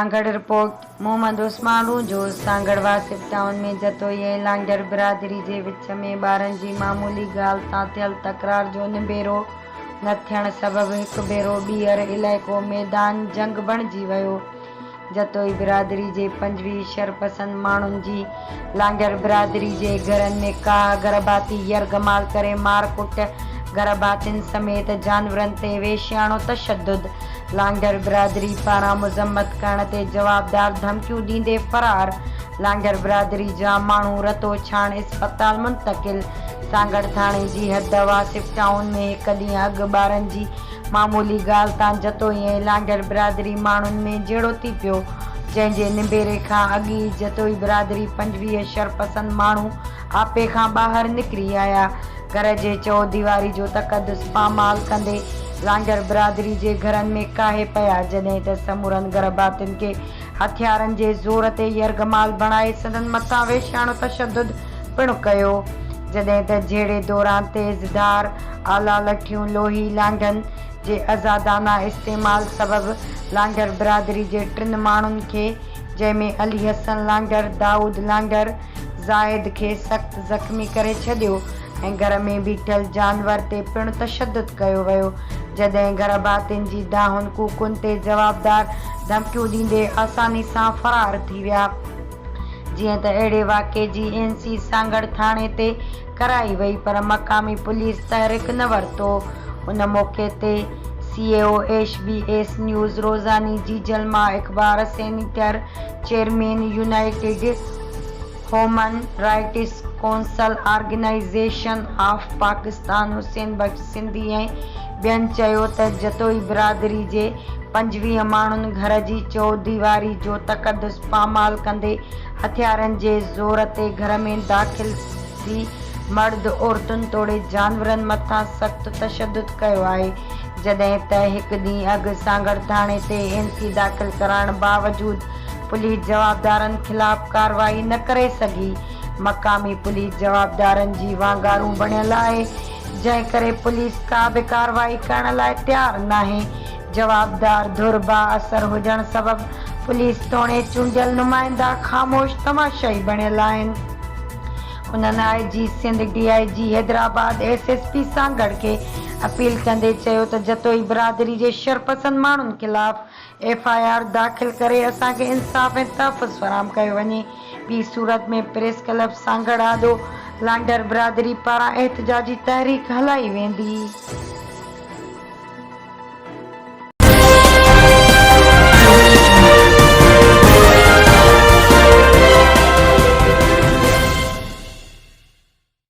Sanghar report Mohammad Usman जो Sanghar Wasif town में जतोई ऐं लांगड़ बिरादरी जे विच में ॿारनि जी मामूली ॻाल्हि तां थियल तकरार जो निबेरो न थियण सबबि हिकु भेरो ॿीहर इलाइक़ो मैदान जंग बणिजी वियो। जतोई बिरादरी जे 25 शरपसंद माण्हुनि जी लांगड़ बिरादरी जे घरनि में का गरबाती यरगमाल करे मारकुट, गरबातियुनि समेत जानवरनि ते वेश्याणो तशद्दुद, लांगड़ बिरादरी पारां मुज़म्मत करण ते जवाबदार धमकियूं ॾींदे फरार, लांगड़ बिरादरी जा माण्हू रतो छाण इस्पताल मुंतकिल। सांगड़ थाणे जी हद वासिफ टाउन में हिकु ॾींहुं अॻु ॿारनि जी मामूली ॻाल्हि तां जतोई ऐं लांगड़ बिरादरी माण्हुनि में जहिड़ो थी पियो, जंहिंजे निबेरे खां अॻु ई जतोई बिरादरी 25 शरपसंद माण्हू आपे खां ॿाहिरि निकिरी आया। घर जे चौदीवारी जो तक़दुस पामाल कंदे लांगड़ बिरादरी जे घरनि में काहे पिया, जॾहिं त समूरनि गरबातियुनि खे हथियारनि जे ज़ोर ते यरगमाल बणाए संदन मथां वेश्याणो तशद्दुद पिणु कयो, जॾहिं त जहिड़े दौरान तेज़धार आला लठियूं लोही लांघनि जे आज़ादाना इस्तेमाल सबबि लांगड़ बिरादरी जे 3 माण्हुनि खे, जंहिंमें अली हसन लांगड़, दाऊद लांगड़, ज़ाहिद खे सख़्त ज़ख़्मी करे छॾियो ऐं घर में बीठल जानवर ते पिणु तशद्दुद कयो वियो, जॾहिं गरबातियुनि जी दाहुनि कूकुनि ते जवाबदार धमकियूं ॾींदे आसानी सां फरार थी विया। जीअं त अहिड़े वाक़े जी NC सांगड़ थाणे ते कराई वई, पर मक़ामी पुलिस तहरीक न वरितो। उन मौक़े ते CEO HBS न्यूज़ रोज़ानी जी जलमा इक़बार senator chairman United Human Rights Council Organisation of Pakistan Hussain Bakhsh Sindhi ऐं ॿियनि चयो त जतोई बिरादरी जे 25 माण्हुनि घर जी चौदीवारी जो तक़दुस पामाल कंदे हथियारनि जे ज़ोर ते घर में दाख़िल थी मर्द औरतुनि तोड़े जानवरनि मथां सख़्त तशद्दुद कयो आहे, जॾहिं त हिकु ॾींहुं अॻु सांगड़ थाणे ते NC दाख़िल कराइण बावजूद पुलिस जवाबदारनि ख़िलाफ़ कार्रवाई न करे सघी। मक़ामी पुलिस जवाबदारनि जी वांगारूं बणियल आहे, जंहिं करे पुलिस का बि कार्रवाई करण लाइ तयारु नाहे। जवाबदार धुर बाअसर हुजण सबबि पुलिस तोड़े चूंडियल नुमाइंदा ख़ामोश तमाशाई बणियल आहिनि। उन्हनि IG Sindh, DIG Hyderabad, SSP Sanghar खे अपील कंदे चयो त जतोई बिरादरी जे शरपसंद माण्हुनि ख़िलाफ़ FIR दाख़िल करे असांखे इंसाफ़ ऐं तहफ़्फ़ुज़ फ़राहम कयो वञे। ॿी सूरत में प्रेस क्लब सांगड़ आॾो लांगड़ बिरादरी पारां एहतजाजी तहरीक हलाई वेंदी।